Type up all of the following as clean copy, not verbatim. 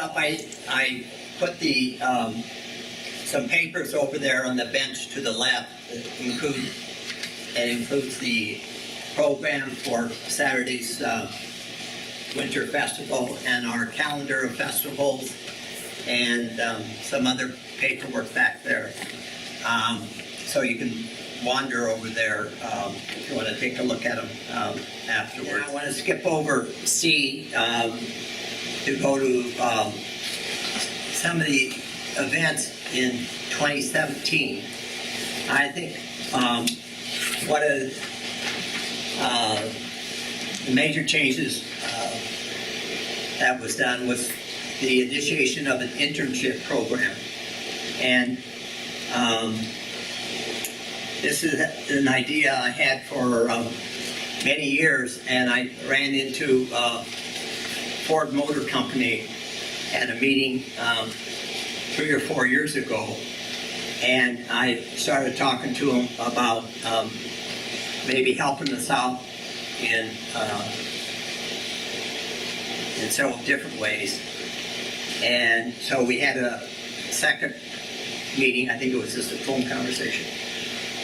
up, I put the some papers over there on the bench to the left that includes the program for Saturday's winter festival and our calendar of festivals and some other paperwork back there. So you can wander over there if you want to take a look at them afterwards. I want to skip over C to go to some of the events in 2017. I think one of the major changes that was done was the initiation of an internship program. And this is an idea I had for many years, and I ran into Ford Motor Company at a meeting 3 or 4 years ago, and I started talking to them about maybe helping us out in several different ways. And so we had a second meeting. I think it was just a phone conversation.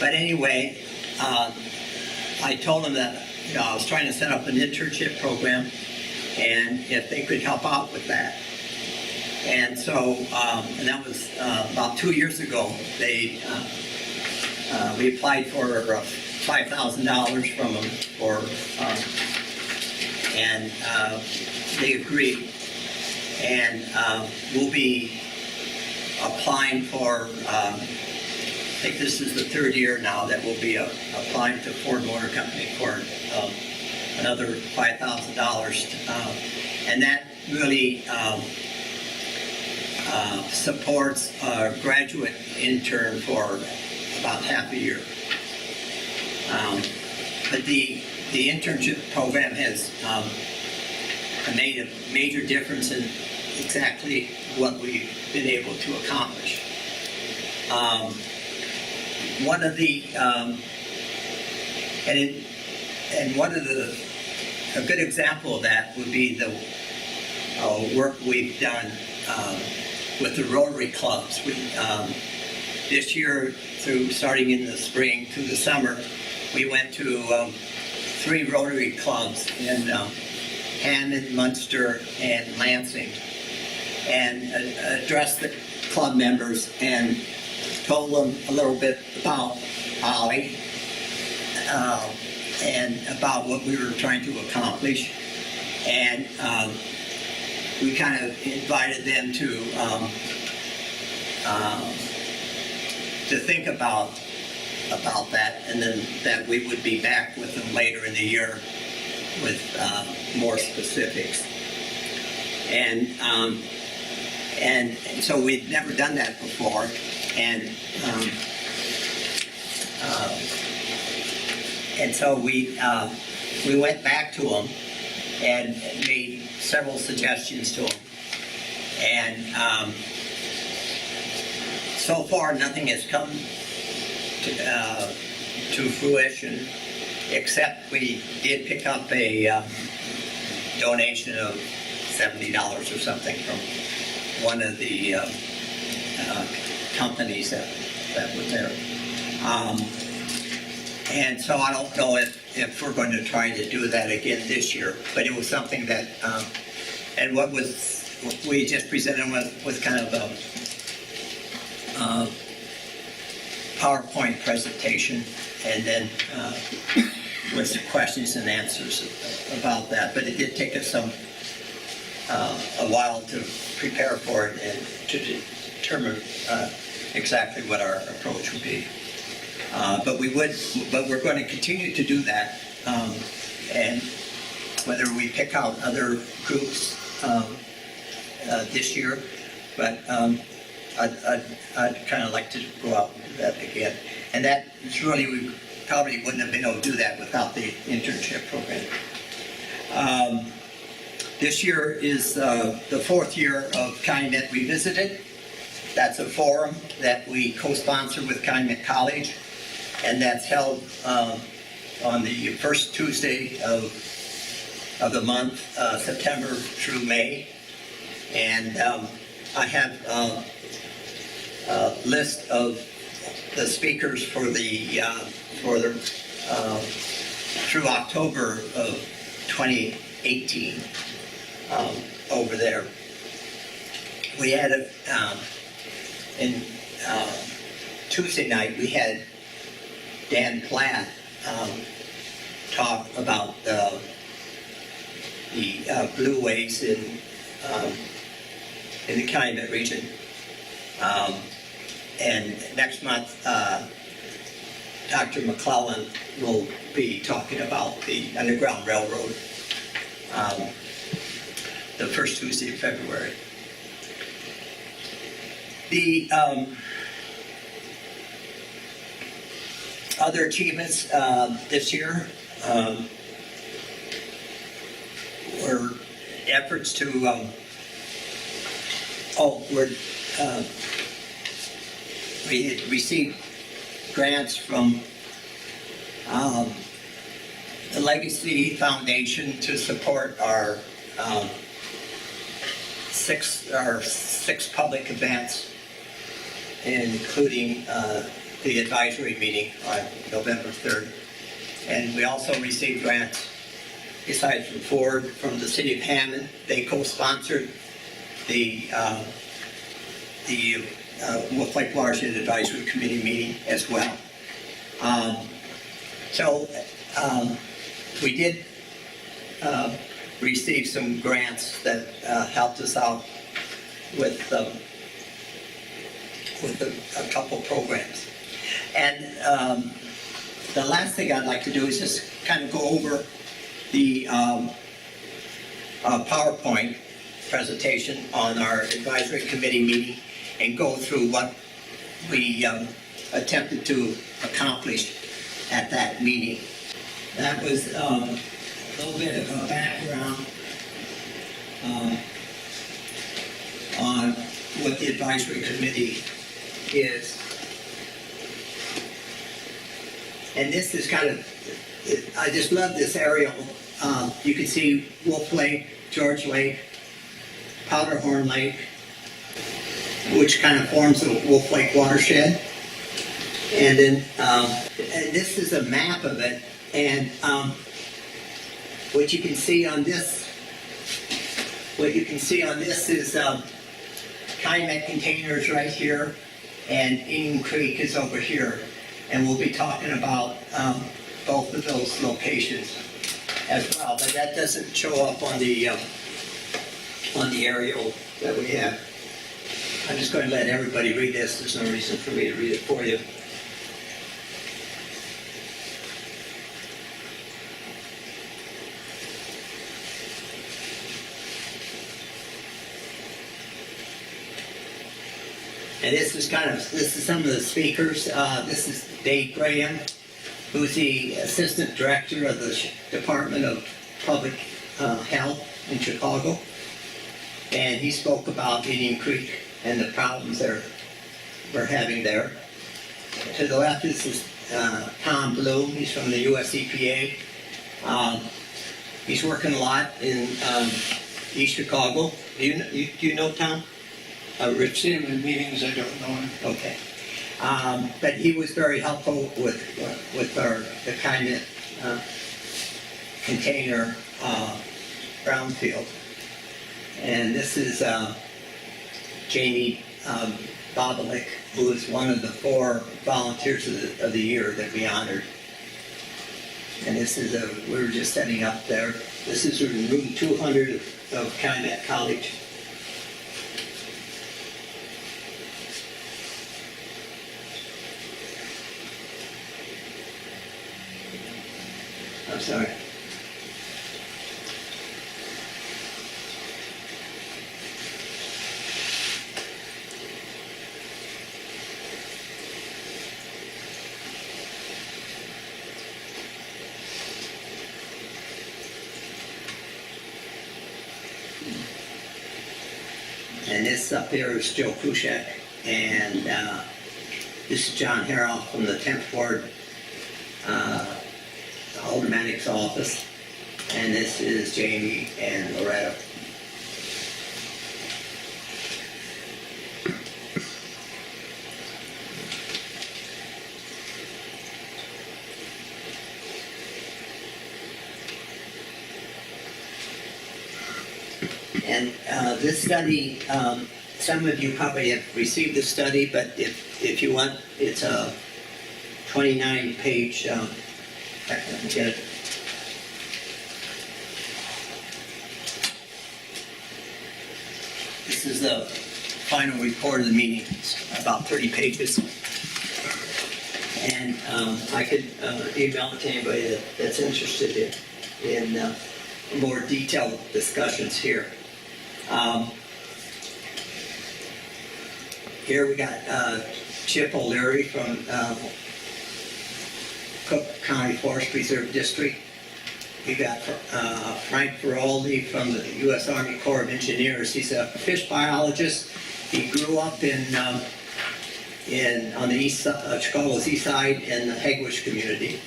But anyway, I told them that I was trying to set up an internship program, and if they could help out with that. And so, and that was about 2 years ago. We applied for $5,000 from them, and they agreed. And we'll be applying for, I think this is the third year now that we'll be applying to Ford Motor Company for another $5,000. And that really supports a graduate intern for about half a year. But the internship program has made a major difference in exactly what we've been able to accomplish. One of the a good example of that would be the work we've done with the Rotary clubs. This year, starting in the spring through the summer, we went to 3 Rotary clubs in Hammond, Munster, and Lansing, and addressed the club members and told them a little bit about Awli and about what we were trying to accomplish. And we kind of invited them to think about that, and then that we would be back with them later in the year with more specifics. And so we'd never done that before, and so we went back to them and made several suggestions to them, and so far nothing has come to fruition, except we did pick up a donation of $70 or something from one of the companies that was there. And so I don't know if we're going to try to do that again this year, but it was something that, and what we just presented was kind of a PowerPoint presentation, and then with some questions and answers about that. But it did take us a while to prepare for it and to determine exactly what our approach would be. But we're going to continue to do that, and whether we pick out other groups this year, but I'd kind of like to go out and do that again. And that is really, we probably wouldn't have been able to do that without the internship program. This year is the 4th year of Calumet Revisited. That's a forum that we co-sponsor with Calumet College, and that's held on the first Tuesday of the month, September through May. And I have a list of the speakers for the through October of 2018 over there. We had in Tuesday night we had Dan Platt talk about the blue waste in the Calumet region. And next month, Dr. McClellan will be talking about the Underground Railroad the first Tuesday of February. The other achievements this year were efforts to we received grants from the Legacy Foundation to support our six public events, including the advisory meeting on November 3rd. And we also received grants, besides from Ford, from the City of Hammond. They co-sponsored the Wolf Lake Watershed Advisory Committee meeting as well. We did receive some grants that helped us out with a couple programs. And the last thing I'd like to do is just kind of go over the PowerPoint presentation on our advisory committee meeting and go through what we attempted to accomplish at that meeting. That was a little bit of a background on what the advisory committee is. And this is kind of, I just love this aerial. You can see Wolf Lake, George Lake, Powderhorn Lake, which kind of forms the Wolf Lake watershed. And then and this is a map of it. And what you can see on this is Calumet Container is right here, and Indian Creek is over here. And we'll be talking about both of those locations as well. But that doesn't show up on the aerial that we have. I'm just going to let everybody read this. There's no reason for me to read it for you. And this is some of the speakers. This is Dave Graham, who's the Assistant Director of the Department of Public Health in Chicago. And he spoke about Indian Creek and the problems we're having there. To the left is Tom Bloom. He's from the US EPA. He's working a lot in East Chicago. Do you know Tom? I've seen him in meetings, I don't know him. Okay. But he was very helpful with the Calumet Container brownfield. And this is Jamie Bobalik, who is one of the 4 volunteers of the year that we honored. And this is we were just setting up there. This is room 200 of Calumet College. I'm sorry. And this up here is Joe Kushek, and this is John Harrell from the 10th Ward Aldermanic's office, and this is Jamie and Loretta. And this study, some of you probably have received the study, but if you want, it's a 29-page, get it. This is the final report of the meeting, it's about 30 pages. And I could email it to anybody that's interested in more detailed discussions here. Here we got Chip O'Leary from Cook County Forest Preserve District. We got Frank Awli from the U.S. Army Corps of Engineers. He's a fish biologist. He grew up on the east side, Chicago's east side in the Hegwish community.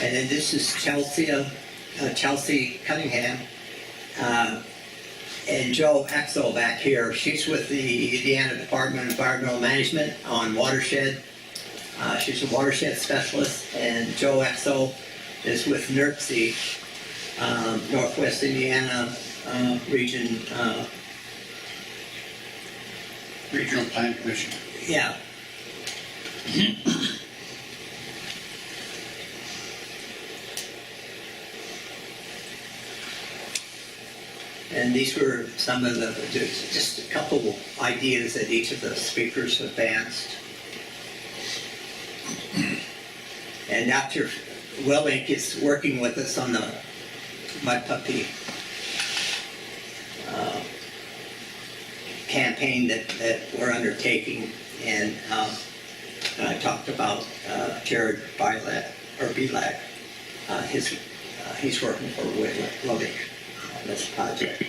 And then this is Chelsea Cunningham. And Joe Exel back here, she's with the Indiana Department of Environmental Management on watershed. She's a watershed specialist, and Joe Exel is with NERC, Northwest Indiana Region. Regional Plan Commission. Yeah. And these were some of just a couple ideas that each of the speakers advanced. And Dr. Willink is working with us on the mud puppy campaign that we're undertaking. And I talked about Jared Bilac, he's working for Willink on this project.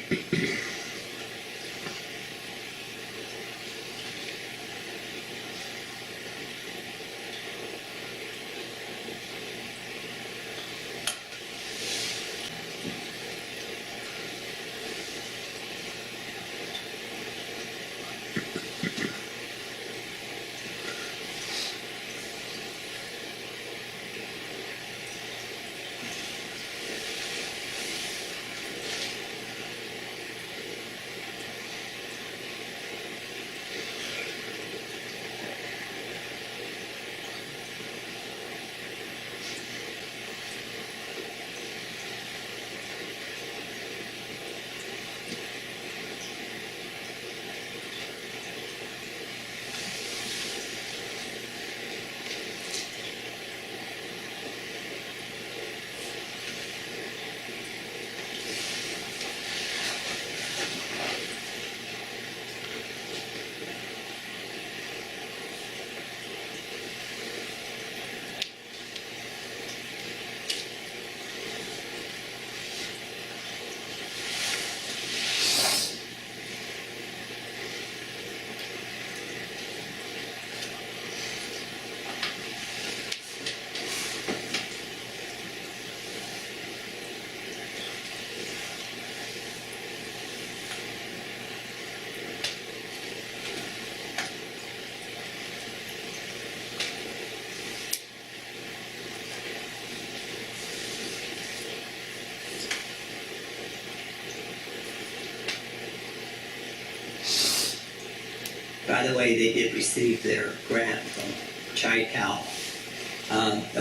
By the way, they did receive their grant from Chi-Cal,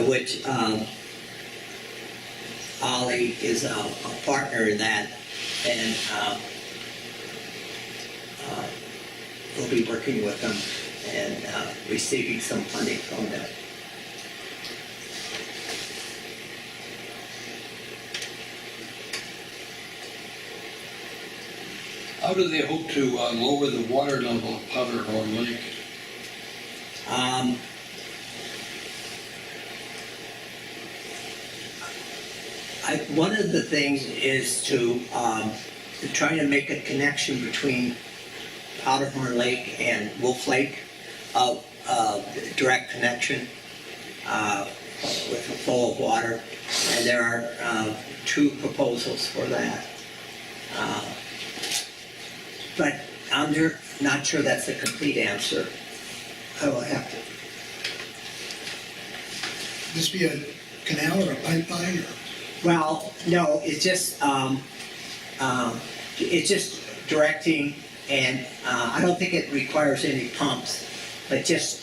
which Awli is a partner in that, and we'll be working with them and receiving some funding from them. How do they hope to lower the water level of Powderhorn Lake? One of the things is to try to make a connection between Powderhorn Lake and Wolf Lake, direct connection with a flow of water, and there are 2 proposals for that. But I'm not sure that's a complete answer. I will have to. This be a canal or a pipeline or? Well, no, it's just it's just directing, and I don't think it requires any pumps, but just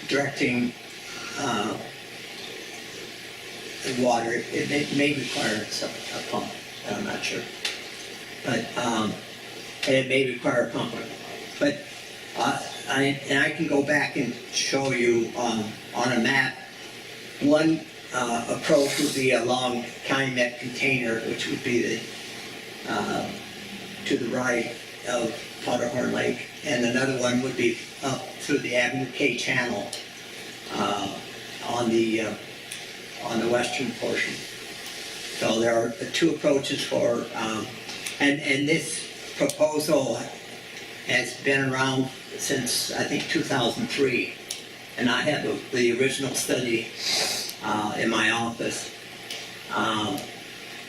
directing the water. It may require a pump, I'm not sure. But, and it may require a pump. But, I can go back and show you on a map. One approach would be along Calumet Container, which would be the to the right of Powderhorn Lake, and another one would be up through the Avenue K channel on the western portion. So there are two approaches for, and this proposal has been around since I think 2003, and I have the original study in my office.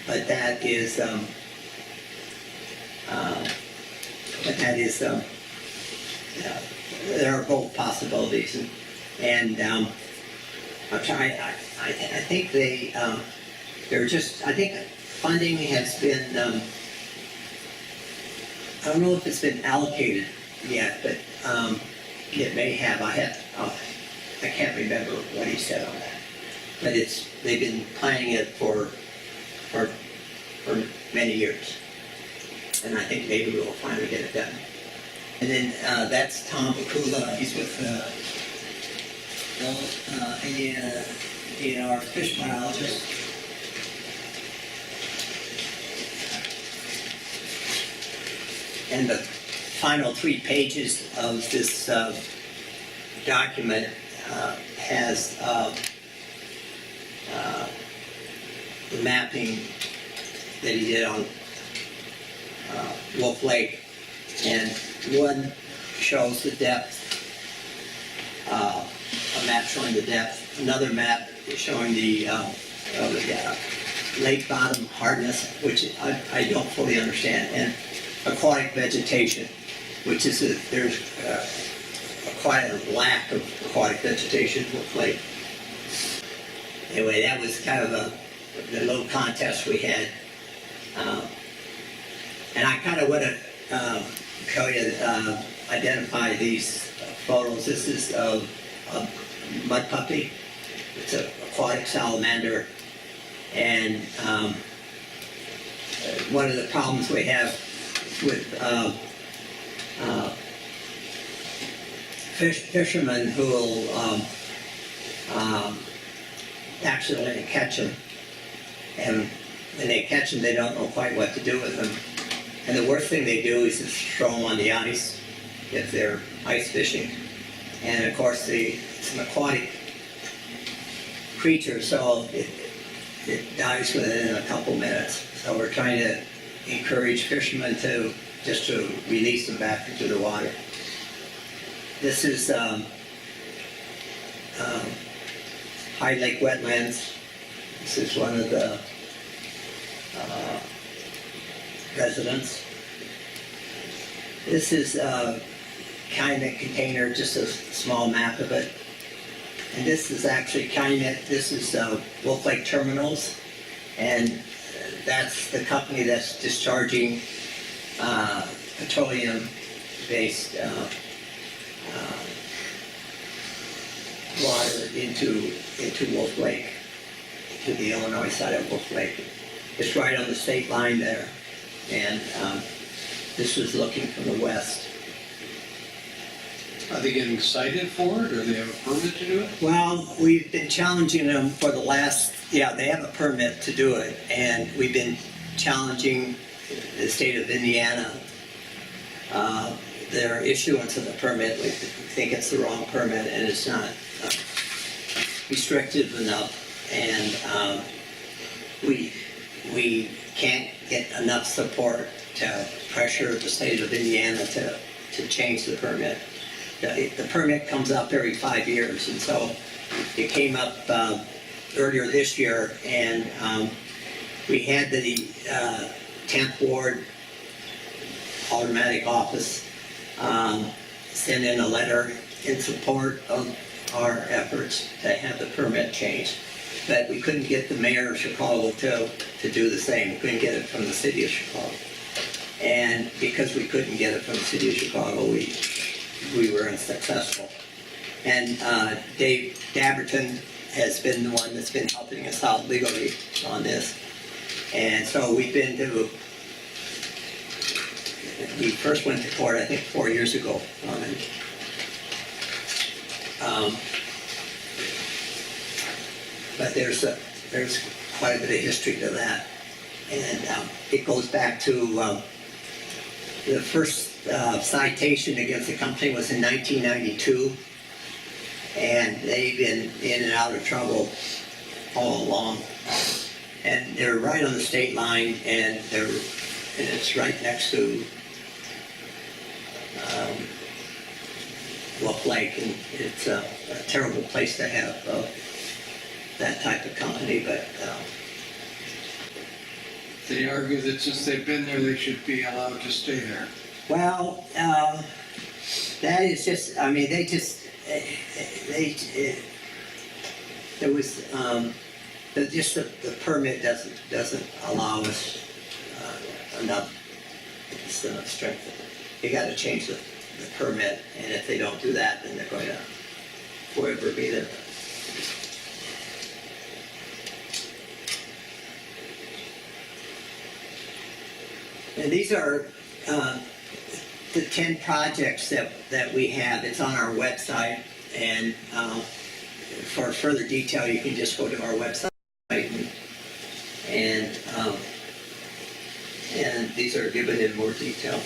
But that is, there are both possibilities, and I'm trying. I think they're just. I think funding has been. I don't know if it's been allocated yet, but it may have. I can't remember what he said on that, but they've been planning it for many years, and I think maybe we'll finally get it done. And then that's Tom Bakula. He's with Indiana DNR fish biologist. And the final 3 pages of this document has the mapping that he did on Wolf Lake, and one shows the depth, a map showing the depth, another map is showing the lake bottom hardness, which I don't fully understand, and aquatic vegetation, which is there's quite a lack of aquatic vegetation in Wolf Lake. Anyway, that was kind of the little contest we had. And I kind of want to tell you, identify these photos. This is a mud puppy. It's an aquatic salamander. And one of the problems we have with fishermen who will accidentally catch them, and when they catch them, they don't know quite what to do with them. And the worst thing they do is just throw them on the ice if they're ice fishing. And of course, it's an aquatic creature, so it dies within a couple minutes. So we're trying to encourage fishermen to release them back into the water. This is Hyde Lake Wetlands. This is one of the residents. This is Calumet Container, just a small map of it. And this is actually Calumet. This is Wolf Lake Terminals, and that's the company that's discharging petroleum-based water into Wolf Lake, to the Illinois side of Wolf Lake. It's right on the state line there, and this was looking from the west. Are they getting cited for it, or do they have a permit to do it? Well, we've been challenging them for the last, they have a permit to do it, and we've been challenging the state of Indiana, their issuance of the permit. We think it's the wrong permit, and it's not restrictive enough, and we can't get enough support to pressure the state of Indiana to change the permit. The permit comes up every 5 years, and so it came up earlier this year, and we had the 10th Ward Automatic Office send in a letter in support of our efforts to have the permit changed. But we couldn't get the mayor of Chicago to do the same. We couldn't get it from the city of Chicago. And because we couldn't get it from the city of Chicago, we were unsuccessful. And Dave Dabberton has been the one that's been helping us out legally on this. And so we first went to court, I think, 4 years ago on it. But there's quite a bit of history to that. And it goes back to the first citation against the company was in 1992. And they've been in and out of trouble all along. And they're right on the state line, and it's right next to Wolf Lake, and it's a terrible place to have that type of company, but They argue that since they've been there, they should be allowed to stay there. well, that is just, I mean, there was, the permit doesn't allow us enough strength. You gotta change the permit, and if they don't do that, then they're going to forever be there. And these are the 10 projects that we have. It's on our website, and for further detail, you can just go to our website. And these are given in more detail.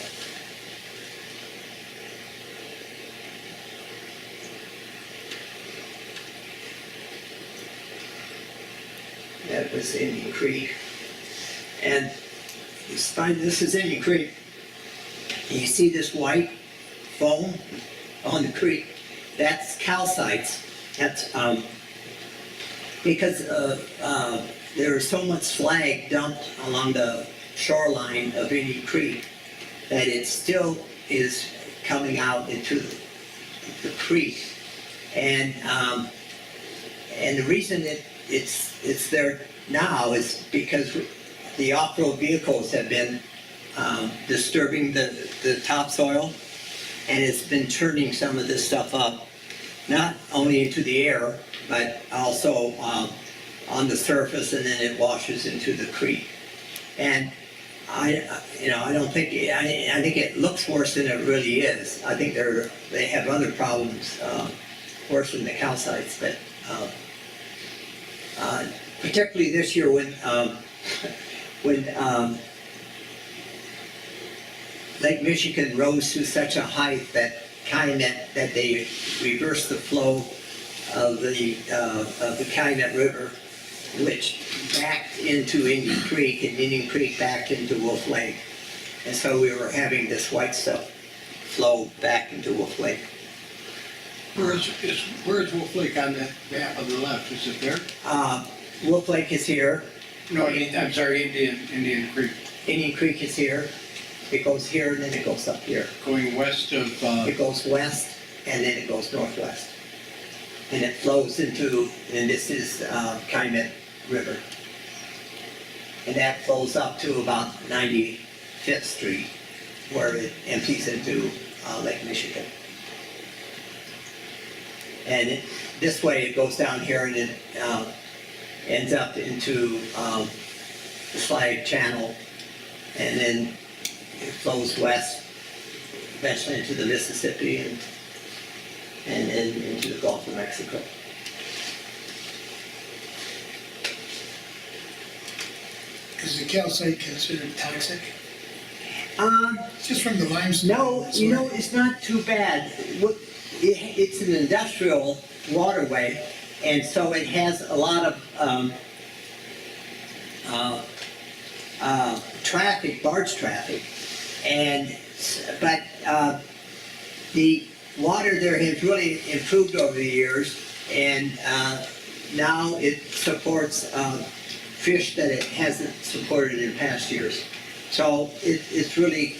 That was Indian Creek. And this is Indian Creek. You see this white foam on the creek? That's calcites. That's because there is so much slag dumped along the shoreline of Indian Creek that it still is coming out into the creek. And the reason it's there now is because the off-road vehicles have been disturbing the topsoil, and it's been turning some of this stuff up, not only into the air, but also on the surface, and then it washes into the creek. And I think it looks worse than it really is. I think they have other problems worse than the calcites, but particularly this year when Lake Michigan rose to such a height that they reversed the flow of the Calumet River, which backed into Indian Creek, and Indian Creek backed into Wolf Lake. And so we were having this white stuff flow back into Wolf Lake. Where is Wolf Lake on that map on the left? Is it there? Wolf Lake is here. No, I'm sorry, Indian Creek. Indian Creek is here. It goes here, and then it goes up here. Going west of... It goes west, and then it goes northwest. And it flows into, and this is Calumet River. And that flows up to about 95th Street, where it empties into Lake Michigan. And this way it goes down here, and it ends up into the Slag Channel, and then it flows west, eventually into the Mississippi, and then into the Gulf of Mexico. Is the calcite considered toxic? Just from the limestone? No, it's not too bad. It's an industrial waterway, and so it has a lot of traffic, barge traffic, but the water there has really improved over the years, and now it supports fish that it hasn't supported in past years. So it's really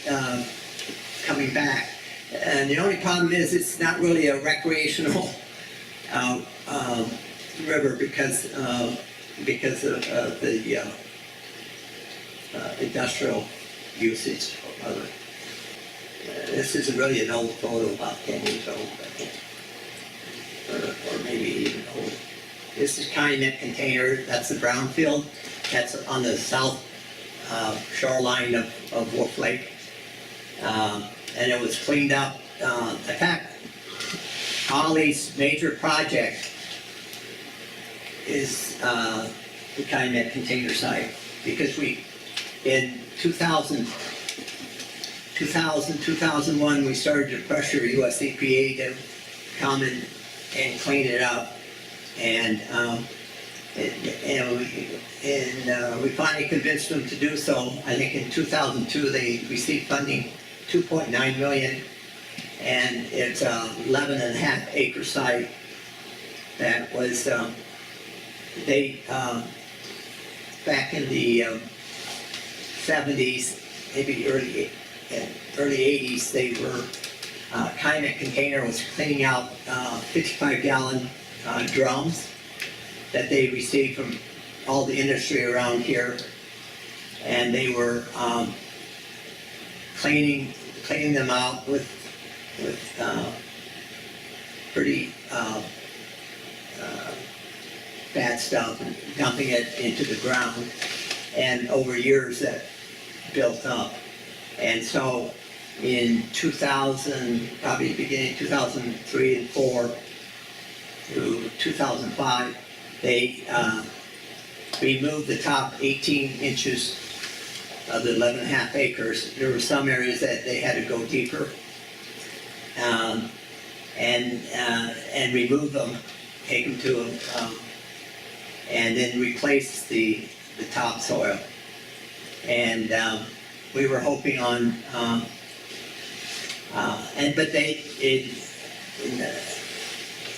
coming back. And the only problem is it's not really a recreational river because of the industrial usage other. This is really an old photo, about 10 years old, I think. Or maybe even older. This is Calumet Container, that's the brownfield. That's on the south shoreline of Wolf Lake. And it was cleaned up. In fact, Awli's major project is the Calumet Container site, because in 2001, we started to pressure US EPA to come and clean it up. And we finally convinced them to do so. I think in 2002 they received funding, 2.9 million, and it's a 11.5 acre site that was back in the 70s, maybe early 80s, they were Calumet Container was cleaning out 55-gallon drums that they received from all the industry around here, and they were cleaning them out with pretty bad stuff and dumping it into the ground, and over years that built up. And so in 2000, probably beginning 2003 and 4 through 2005, they removed the top 18 inches of the 11.5 acres. There were some areas that they had to go deeper and remove them, take them to them, and then replace the topsoil. And we were hoping on,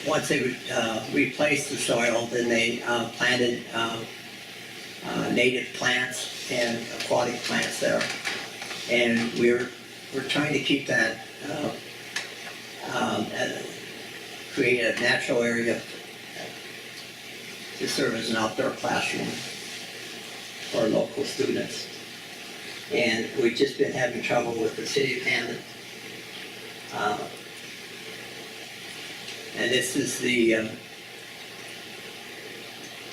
once they replaced the soil, then they planted native plants and aquatic plants there. And we're trying to keep that, create a natural area to serve as an outdoor classroom for local students. And we've just been having trouble with the city of Hammond. And this is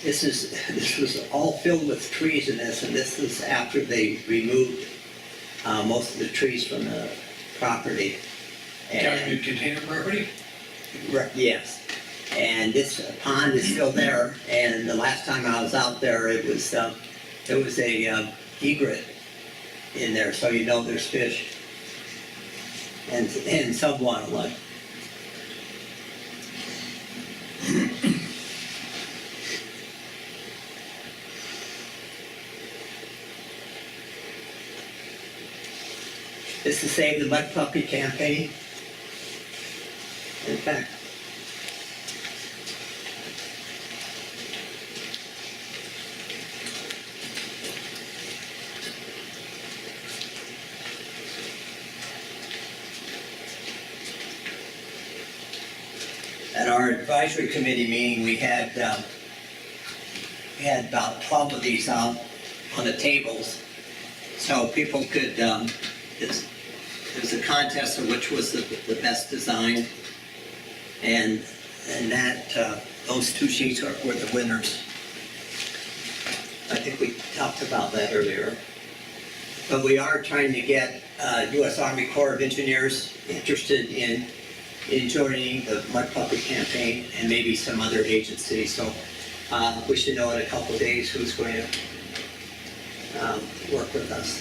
this was all filled with trees in this, and this is after they removed most of the trees from the property. Calumet Container property? Yes. And this pond is still there, and the last time I was out there, it was a egret in there, so you know there's fish and some wildlife. This is Save the Mud Puppy campaign. In fact, at our advisory committee meeting, we had about 12 of these out on the tables, so people could. It was a contest of which was the best design, and that those two sheets were the winners. I think we talked about that earlier. But we are trying to get U.S. Army Corps of Engineers interested in joining the Mud Puppy campaign, and maybe some other agencies. So we should know in a couple of days who's going to work with us,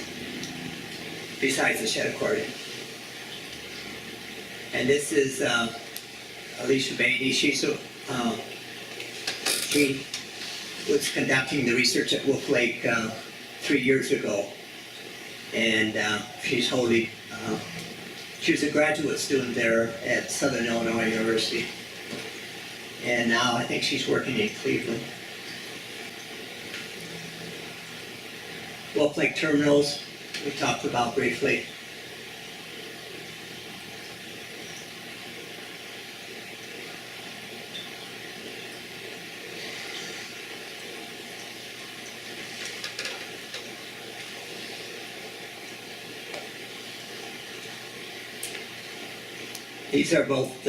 besides the shed accordion. And this is Alicia Beatty. She was conducting the research at Wolf Lake 3 years ago, and she's holding. She was a graduate student there at Southern Illinois University, and now I think she's working in Cleveland. Wolf Lake terminals, we talked about briefly. These are both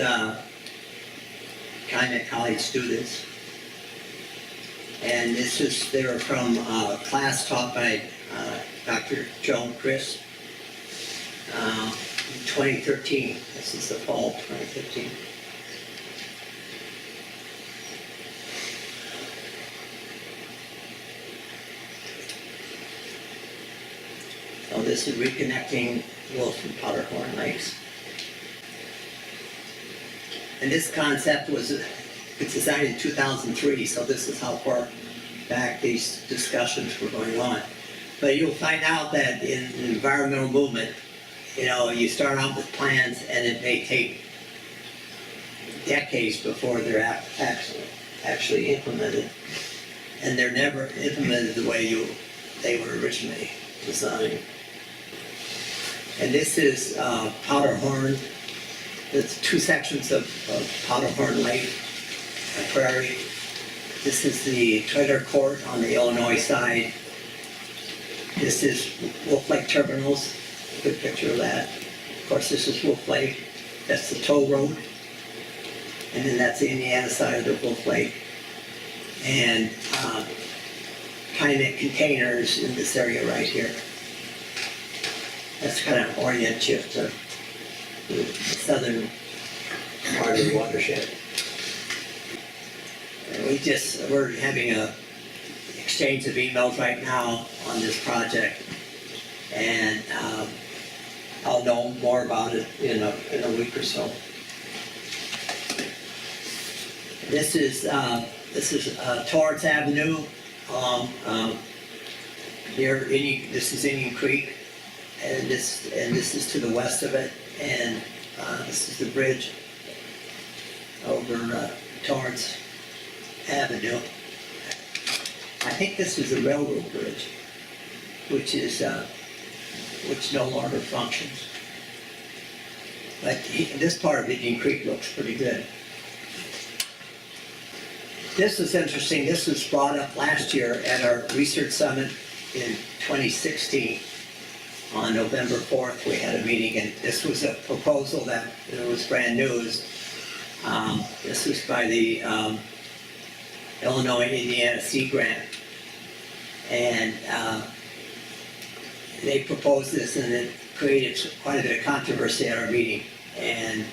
Calumet College students. And they were from class taught by Dr. Joan Chris, 2013. This is the fall of 2015. So this is reconnecting Wolf and Powderhorn Lakes. And this concept was designed in 2003, so this is how far back these discussions were going on. But you'll find out that in the environmental movement, you start out with plans and it may take decades before they're actually implemented. And they're never implemented the way they were originally designed. And this is Powderhorn. There's two sections of Powderhorn Lake, a prairie. This is the trailer court on the Illinois side. This is Wolf Lake Terminals, good picture of that. Of course, this is Wolf Lake. That's the toll road. And then that's the Indiana side of Wolf Lake. And Calumet Containers in this area right here. That's kind of orient you to the southern part of the watershed. And we're having a exchange of emails right now on this project, and I'll know more about it in a week or so. This is Torrance Avenue near this is Indian Creek, and this is to the west of it, and this is the bridge over Torrance Avenue. I think this was a railroad bridge, which no longer functions. But this part of Indian Creek looks pretty good. This is interesting. This was brought up last year at our research summit in 2016. On November 4th, we had a meeting, and this was a proposal that was brand new. This was by the Illinois-Indiana Sea Grant. And they proposed this, and it created quite a bit of controversy at our meeting. And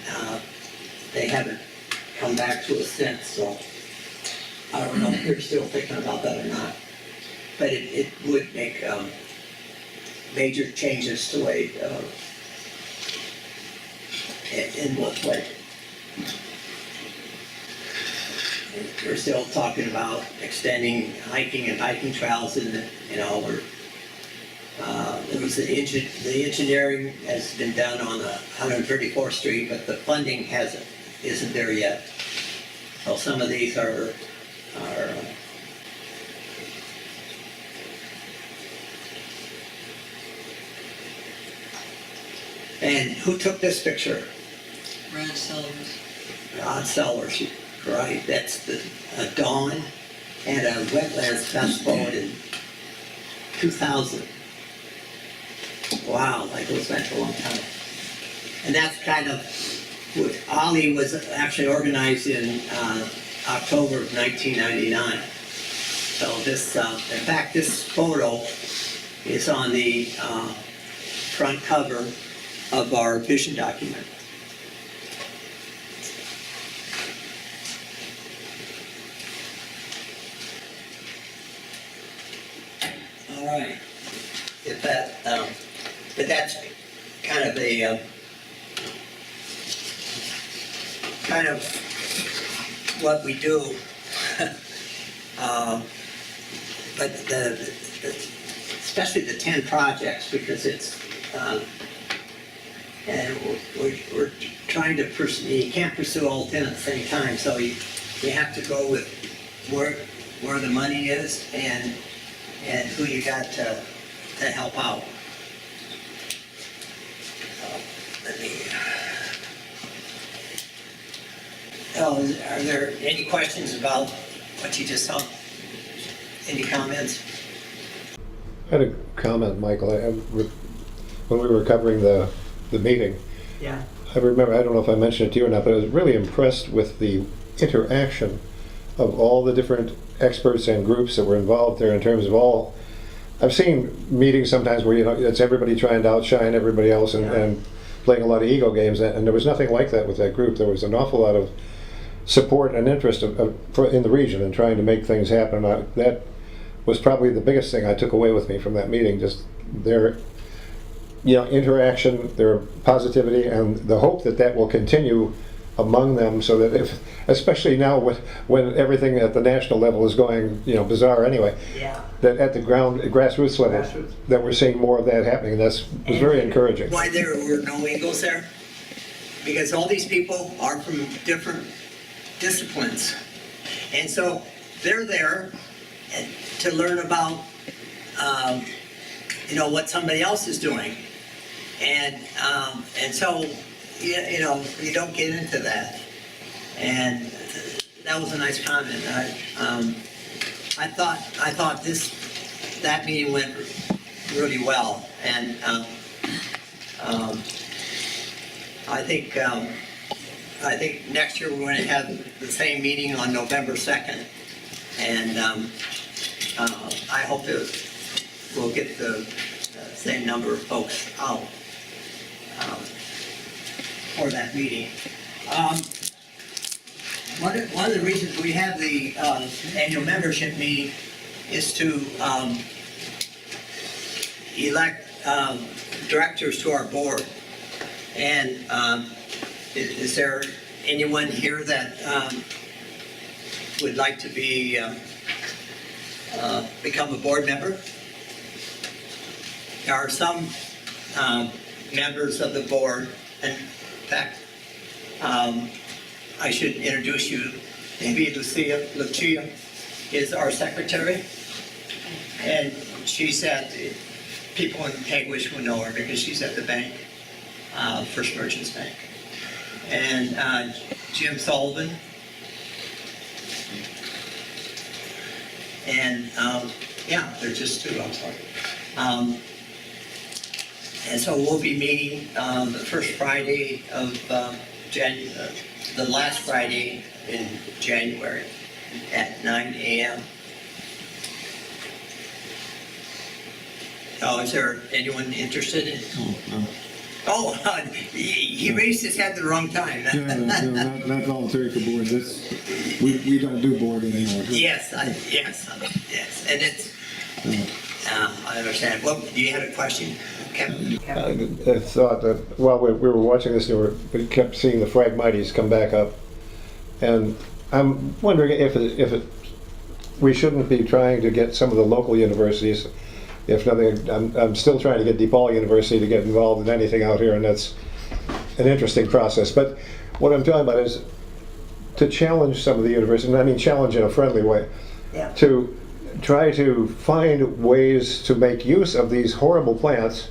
they haven't come back to us since, so I don't know if they're still thinking about that or not. But it would make major changes to the way in Wolf Lake. We're still talking about extending hiking and hiking trails in the, there was the engineering has been done on 134th Street, but the funding isn't there yet. So some of these are and who took this picture? Rod Sellers. Rod Sellers, right? That's the Dawn and a Wetlands Festival in 2000. Wow, that goes back a long time. And that's kind of what Awli was actually organized in October of 1999. So this, in fact, this photo is on the front cover of our vision document. All right. If that, but that's kind of a kind of what we do. But especially the 10 projects, because it's and we're trying to pursue. You can't pursue all 10 at the same time, so you have to go with where the money is and who you got to help out. Let me. Are there any questions about what you just saw? Any comments? I had a comment, Michael. When we were covering the meeting, Yeah. I remember, I don't know if I mentioned it to you or not, but I was really impressed with the interaction of all the different experts and groups that were involved there in terms of all. I've seen meetings sometimes where, you know, it's everybody trying to outshine everybody else and playing a lot of ego games, and there was nothing like that with that group. There was an awful lot of support and interest in the region and trying to make things happen. That was probably the biggest thing I took away with me from that meeting, just their, you know, interaction, their positivity, and the hope that that will continue among them, so that if, especially now when everything at the national level is going, you know, bizarre anyway, Yeah. that at the grassroots level, that we're seeing more of that happening. Was very encouraging. Why there were no Eagles there? Because all these people are from different disciplines. And so they're there to learn about, you know, what somebody else is doing. And so, you know, you don't get into that. And that was a nice comment. I thought that meeting went really well. And I think next year we're going to have the same meeting on November 2nd. And I hope that we'll get the same number of folks out for that meeting. One of the reasons we have the annual membership meeting is to elect directors to our board. And is there anyone here that would like to become a board member? There are some members of the board, in fact, I should introduce you. Maybe Lucia is our secretary, and she's at, people in Hagwish will know her because she's at the bank, First Merchants Bank. And Jim Sullivan. And yeah, they're just two, I'm sorry. And so we'll be meeting the first Friday of January, the last Friday in January at 9 a.m. Oh, is there anyone interested in? Oh, he raised his hand at the wrong time. No, not voluntary for board. We don't do board anymore. Yes, and it's, I understand. Well, do you have a question, Kevin? I thought that while we were watching this, we kept seeing the Phragmites come back up, and I'm wondering if we shouldn't be trying to get some of the local universities. If nothing, I'm still trying to get DePaul University to get involved in anything out here, and that's an interesting process. But what I'm talking about is to challenge some of the universities, and I mean challenge in a friendly way, Yeah. to try to find ways to make use of these horrible plants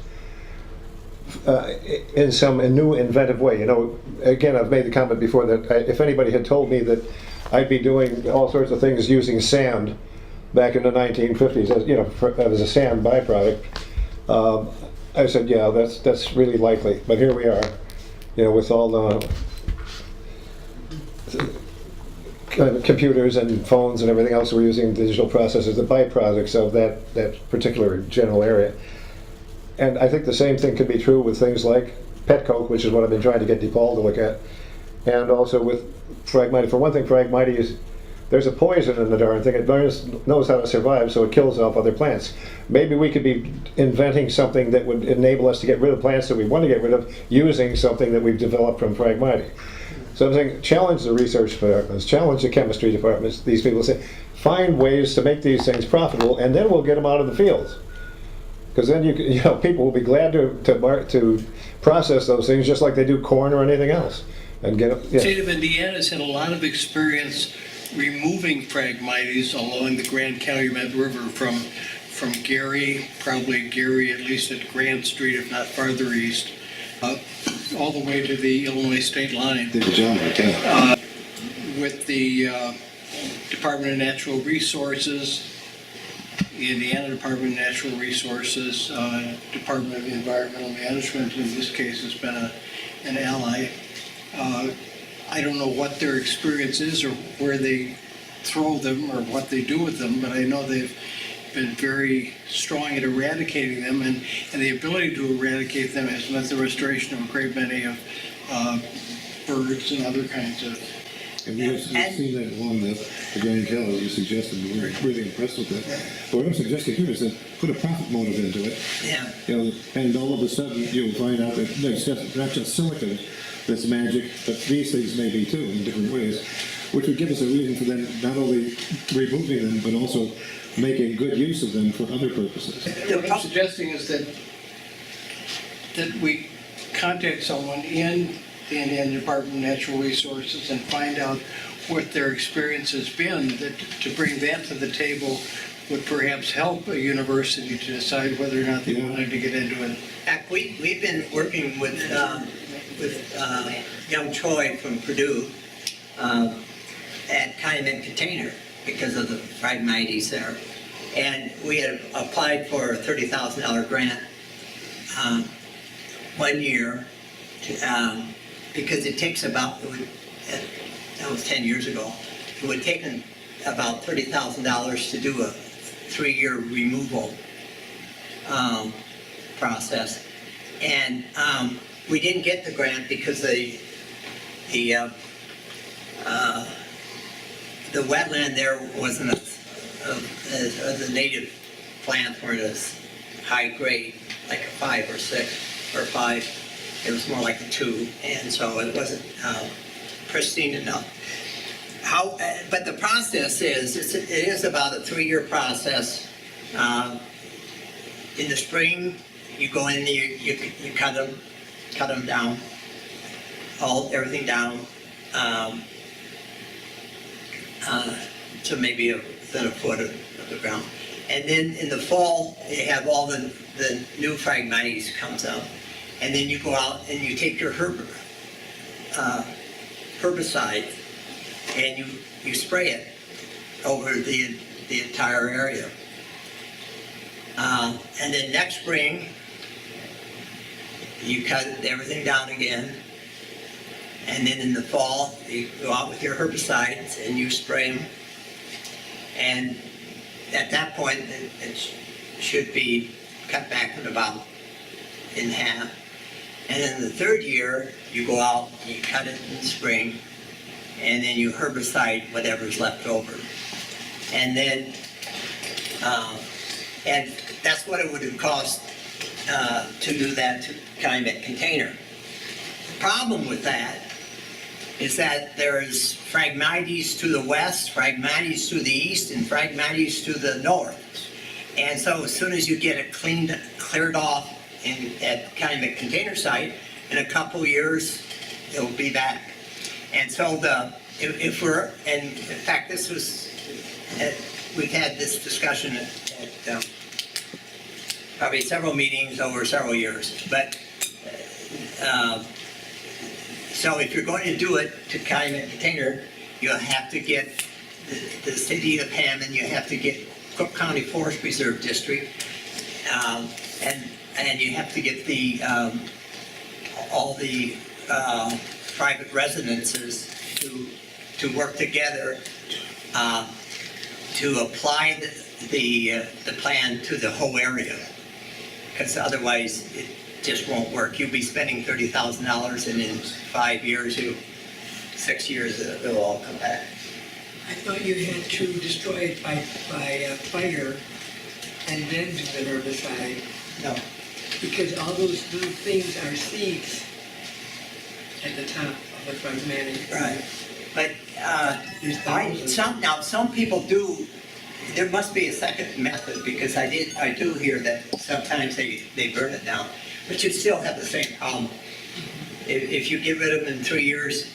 in some new inventive way. You know, again, I've made the comment before that if anybody had told me that I'd be doing all sorts of things using sand back in the 1950s, as, you know, as a sand byproduct, I said, yeah, that's really likely. But here we are, you know, with all the computers and phones and everything else, we're using digital processors, the byproducts of that particular general area. And I think the same thing could be true with things like pet coke, which is what I've been trying to get DePaul to look at, and also with Phragmites. For one thing, Phragmites, there's a poison in the darn thing. It knows how to survive, so it kills off other plants. Maybe we could be inventing something that would enable us to get rid of plants that we want to get rid of using something that we've developed from Phragmites. So I'm saying, challenge the research departments, challenge the chemistry departments. These people say, find ways to make these things profitable, and then we'll get them out of the fields. Because then you know, people will be glad to process those things just like they do corn or anything else, and get them. Yeah. State of Indiana's had a lot of experience removing Phragmites along the Grand Calumet River from Gary, probably Gary at least at Grand Street, if not farther east, all the way to the Illinois state line. Good job, okay. With the Department of Natural Resources, the Indiana Department of Natural Resources, Department of Environmental Management, in this case, has been an ally. I don't know what their experience is or where they throw them or what they do with them, but I know they've been very strong at eradicating them, and the ability to eradicate them has meant the restoration of a great many of birds and other kinds of. And we have seen that along the Grand Cal, as you suggested, and we're really impressed with that. But what I'm suggesting here is that put a profit motive into it. Yeah. You know, and all of a sudden you'll find out that it's not just silica that's magic, but these things may be too in different ways, which would give us a reason for them not only removing them, but also making good use of them for other purposes. What I'm suggesting is that we contact someone in the Indiana Department of Natural Resources and find out what their experience has been, that to bring that to the table would perhaps help a university to decide whether or not they wanted to get into it. Heck, we've been working with young Troy from Purdue at Calumet Container because of the Phragmites there. And we had applied for a $30,000 grant 1 year to, because it takes about, that was 10 years ago, it would take about $30,000 to do a 3-year removal process. And we didn't get the grant because the wetland there wasn't the native plants weren't as high grade, like a 5 or 6 or 5. It was more like a 2, and so it wasn't pristine enough. But the process it is about a 3-year process. In the spring, you go in, you cut them down, everything down to maybe within a foot of the ground. And then in the fall, you have all the new Phragmites comes up. And then you go out and you take your herbicide and you spray it over the entire area. And then next spring, you cut everything down again. And then in the fall, you go out with your herbicides and you spray them. And at that point, it should be cut back in half. And then the 3rd year, you go out, you cut it in the spring, and then you herbicide whatever's left over. And then, and that's what it would have cost to do that to Calumet Container. The problem with that is that there's Phragmites to the west, Phragmites to the east, and Phragmites to the north. And so as soon as you get it cleared off at Calumet Container site, in a couple years, it'll be back. And so in fact, this was, we've had this discussion at probably several meetings over several years. But so if you're going to do it to Calumet Container, you'll have to get the city of Hammond, you have to get Cook County Forest Preserve District, and you have to get all the private residences to work together to apply the plan to the whole area, because otherwise it just won't work. You'll be spending $30,000, and in 5 years, 6 years, it'll all come back. I thought you had to destroy it by fire and then do the herbicide, No. because all those little things are seeds at the top of the Phragmites. Right. But There's thousands. some people do. There must be a second method, because I do hear that sometimes they burn it down, but you still have the same problem. If you get rid of them in 3 years,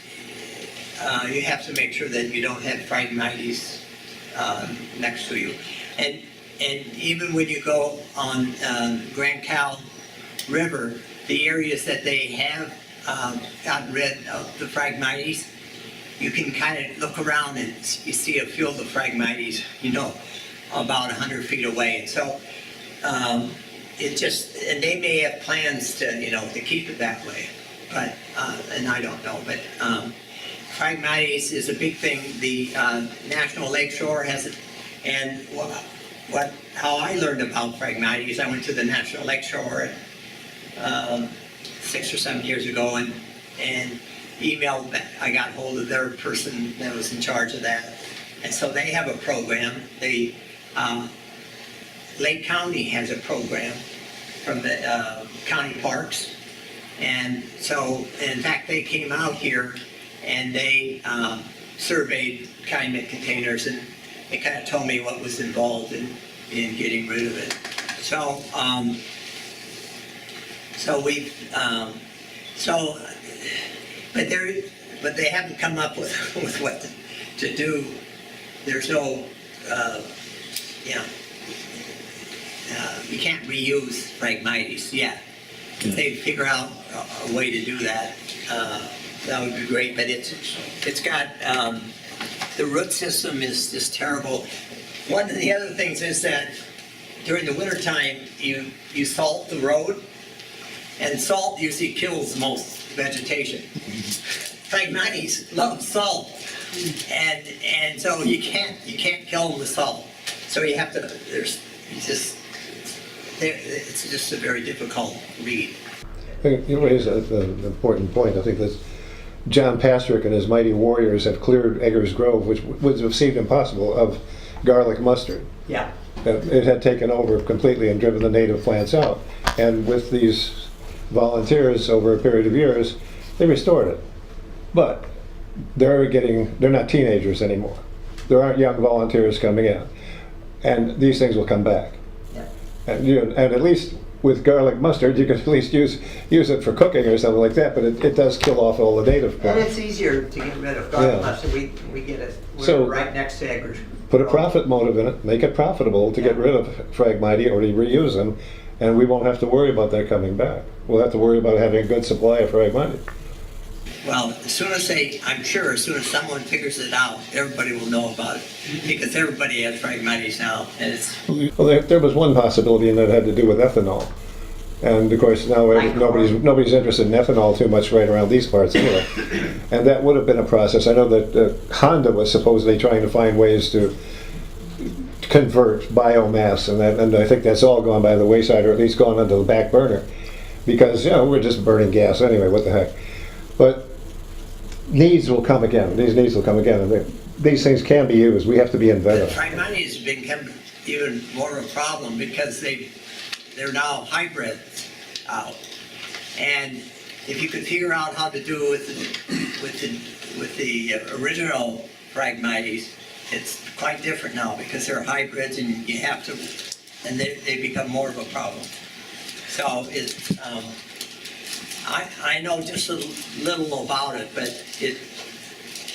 you have to make sure that you don't have Phragmites next to you. And even when you go on Grand Cal River, the areas that they have gotten rid of the Phragmites, you can kind of look around and you see a field of Phragmites, about 100 feet away. And so and they may have plans to keep it that way. but, and I don't know, but, Phragmites is a big thing. The, National Lakeshore has it, and how I learned about Phragmites, I went to the National Lakeshore, 6 or 7 years ago, and emailed back. I got hold of their person that was in charge of that, and so they have a program. They, Lake County has a program from the county parks, and so in fact they came out here and they surveyed Calumet containers, and they kind of told me what was involved in getting rid of it. So but they haven't come up with what to do. There's no, you can't reuse Phragmites yet. If they figure out a way to do that, that would be great. But it's got, the root system is just terrible. One of the other things is that during the wintertime, you salt the road, and salt usually kills most vegetation. Phragmites love salt, and so you can't kill them with salt. So you have to. It's just a very difficult read. You raise an important point. I think that John Pastrick and his mighty warriors have cleared Eggers Grove, which would have seemed impossible, of garlic mustard. Yeah. It had taken over completely and driven the native plants out. And with these volunteers over a period of years, they restored it. But they're not teenagers anymore. There aren't young volunteers coming in. And these things will come back. Yeah. And at least with garlic mustard, you can at least use it for cooking or something like that, but it does kill off all the native And plants. it's easier to get rid of garlic Yeah. mustard. We get it. We're So- right next to Eggers. Put a profit motive in it, make it profitable to get rid of Phragmite or to reuse them, and we won't have to worry about that coming back. We'll have to worry about having a good supply of Phragmite. Well, I'm sure as soon as someone figures it out, everybody will know about it, because everybody has Phragmites now, and it's, Well, there was one possibility, and that had to do with ethanol. And of course, now nobody's interested in ethanol too much right around these parts anyway. And that would have been a process. I know that Honda was supposedly trying to find ways to convert biomass, and I think that's all gone by the wayside, or at least gone onto the back burner, because we're just burning gas anyway. What the heck? But needs will come again. These needs will come again, and these things can be used. We have to be the inventive. Phragmites have become even more of a problem because they're now hybrids out. And if you could figure out how to do with the original Phragmites, it's quite different now because they're hybrids, and you have to, and they become more of a problem. So I know just a little about it, but to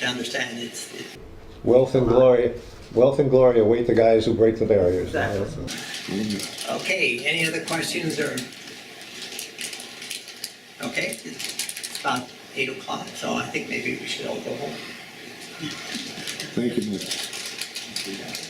understand it's Wealth and glory await the guys who break the barriers. Exactly. Okay, any other questions or? Okay, it's about 8 o'clock, so I think maybe we should all go home. Thank you, Mike.